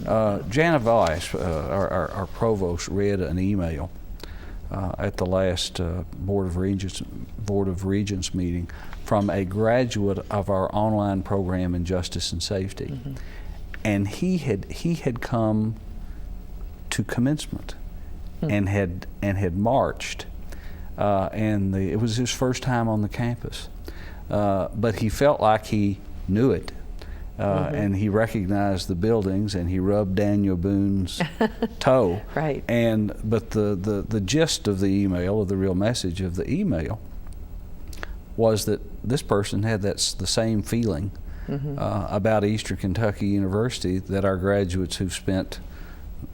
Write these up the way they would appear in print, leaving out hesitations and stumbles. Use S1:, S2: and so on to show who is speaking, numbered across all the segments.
S1: Jana Weiss, our provost, read an email at the last Board of Regents meeting from a graduate of our online program in Justice and Safety. Mm-hmm. And he had come to commencement and had marched, and it was his first time on the campus, but he felt like he knew it. And he recognized the buildings, and he rubbed Daniel Boone's toe.
S2: Right.
S1: But the gist of the email, or the real message of the email, was that this person had the same feeling about Eastern Kentucky University that our graduates who've spent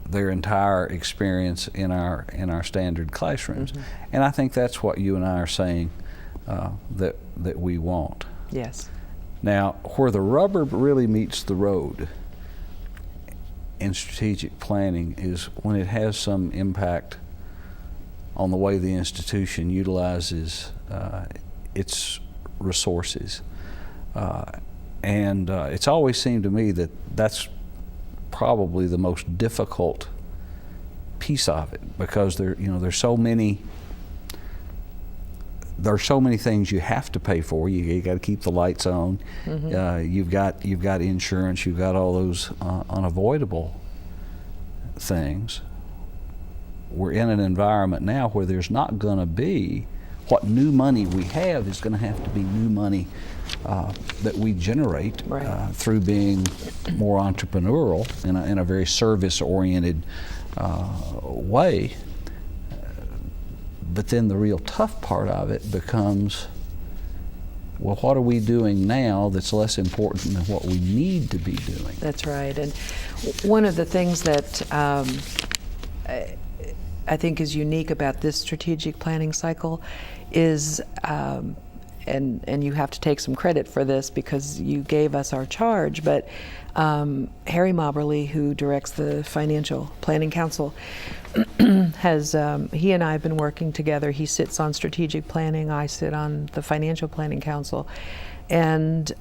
S1: their entire experience in our standard classrooms. And I think that's what you and I are saying that we want.
S2: Yes.
S1: Now, where the rubber really meets the road in strategic planning is when it has some impact on the way the institution utilizes its resources. And it's always seemed to me that that's probably the most difficult piece of it, because there's so many things you have to pay for. You got to keep the lights on. You've got insurance. You've got all those unavoidable things. We're in an environment now where there's not going to be what new money we have is going to have to be new money that we generate through being more entrepreneurial in a very service-oriented way. But then the real tough part of it becomes, well, what are we doing now that's less important than what we need to be doing?
S2: That's right. And one of the things that I think is unique about this strategic planning cycle is, and you have to take some credit for this because you gave us our charge, but Harry Mobberly, who directs the Financial Planning Council, he and I have been working together. He sits on strategic planning, I sit on the Financial Planning Council, and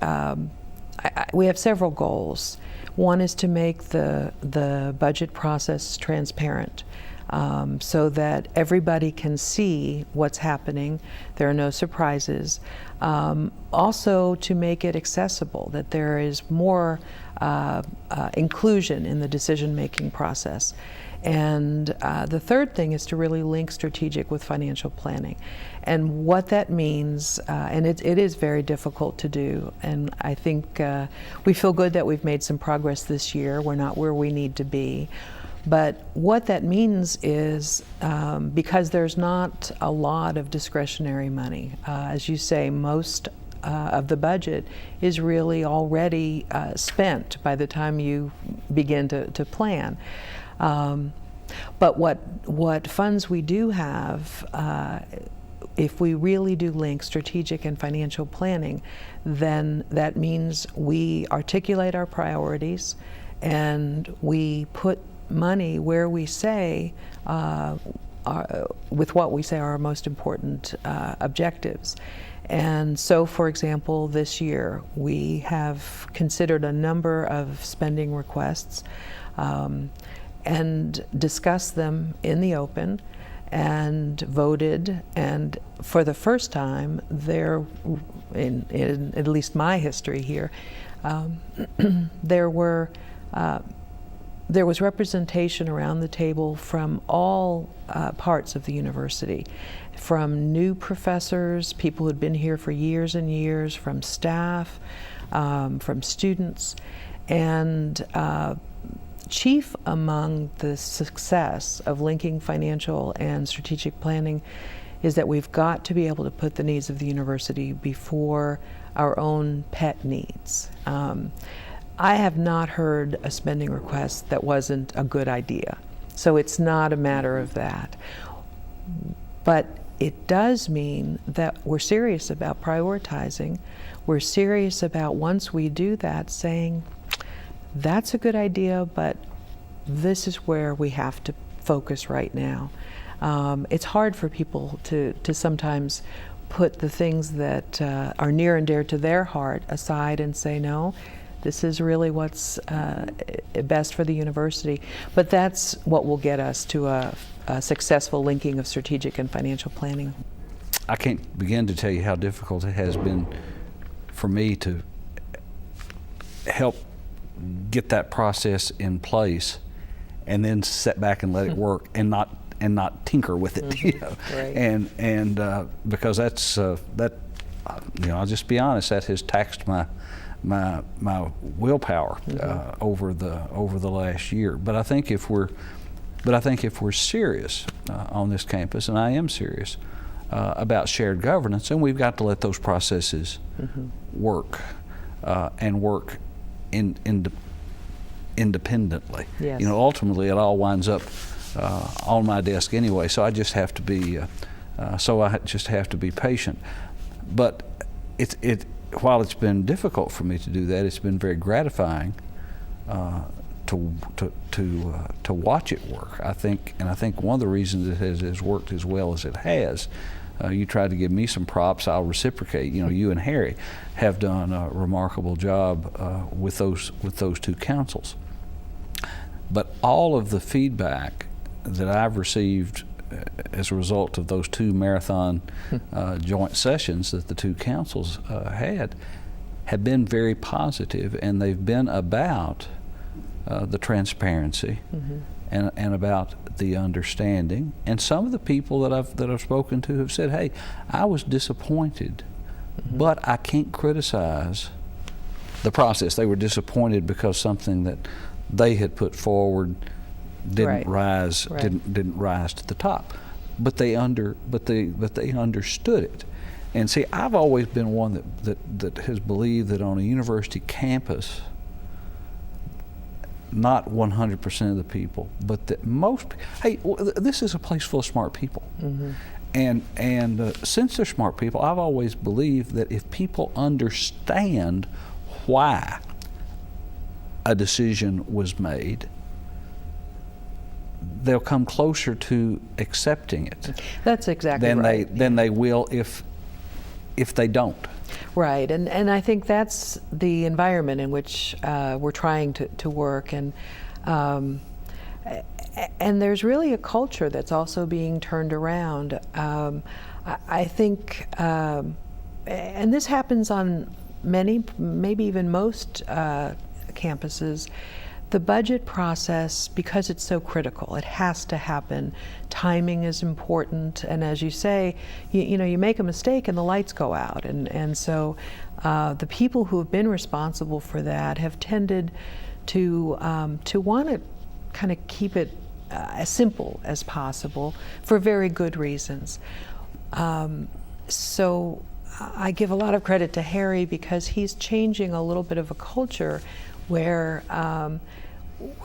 S2: we have several goals. One is to make the budget process transparent, so that everybody can see what's happening. There are no surprises. Also to make it accessible, that there is more inclusion in the decision-making process. And the third thing is to really link strategic with financial planning. And what that means, and it is very difficult to do, and I think we feel good that we've made some progress this year. We're not where we need to be. But what that means is, because there's not a lot of discretionary money, as you say, most of the budget is really already spent by the time you begin to plan. But what funds we do have, if we really do link strategic and financial planning, then that means we articulate our priorities and we put money where we say, with what we say are our most important objectives. And so, for example, this year we have considered a number of spending requests and discussed them in the open and voted, and for the first time there, in at least my history here, there was representation around the table from all parts of the university, from new professors, people who'd been here for years and years, from staff, from students, and chief among the success of linking financial and strategic planning is that we've got to be able to put the needs of the university before our own pet needs. I have not heard a spending request that wasn't a good idea. So it's not a matter of that. But it does mean that we're serious about prioritizing. We're serious about, once we do that, saying, that's a good idea, but this is where we have to focus right now. It's hard for people to sometimes put the things that are near and dear to their heart aside and say, no, This is really what's best for the university. But that's what will get us to a successful linking of strategic and financial planning.
S1: I can't begin to tell you how difficult it has been for me to help get that process in place and then sit back and let it work and not tinker with it, you know.
S2: Right.
S1: And because that's that, you know, I'll just be honest, that has taxed my willpower over the last year. But I think if we're serious on this campus, and I am serious about shared governance, then we've got to let those processes work and work independently.
S2: Yes.
S1: You know, ultimately it all winds up on my desk anyway. So I just have to be patient. But while it's been difficult for me to do that, it's been very gratifying to watch it work. I think one of the reasons it has worked as well as it has. You tried to give me some props. I'll reciprocate. You know, you and Harry have done a remarkable job with those two councils. But all of the feedback that I've received as a result of those two marathon joint sessions that the two councils had have been very positive, and they've been about the transparency and about the understanding. And some of the people that I've spoken to have said, "Hey, I was disappointed, but I can't criticize the process." They were disappointed because something that they had put forward didn't rise to the top, but they understood it. And see, I've always been one that has believed that on a university campus, not 100% of the people, but that this is a place full of smart people. And since they're smart people, I've always believed that if people understand why a decision was made, they'll come closer to accepting it.
S2: That's exactly right.
S1: Than they will if they don't.
S2: Right, and I think that's the environment in which we're trying to work, and there's really a culture that's also being turned around. I think, and this happens on many, maybe even most campuses. The budget process, because it's so critical, it has to happen. Timing is important, and as you say, you know, you make a mistake and the lights go out, and so the people who have been responsible for that have tended to want to kind of keep it as simple as possible for very good reasons. So I give a lot of credit to Harry because he's changing a little bit of a culture where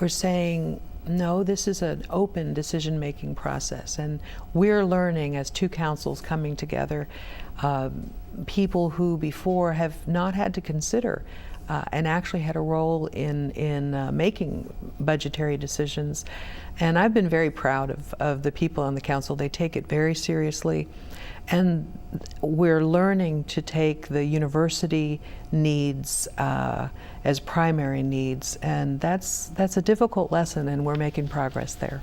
S2: we're saying, no, this is an open decision-making process, and we're learning as two councils coming together, people who before have not had to consider and actually had a role in making budgetary decisions. And I've been very proud of the people on the council. They take it very seriously. And we're learning to take the university needs as primary needs, and that's a difficult lesson, and we're making progress there.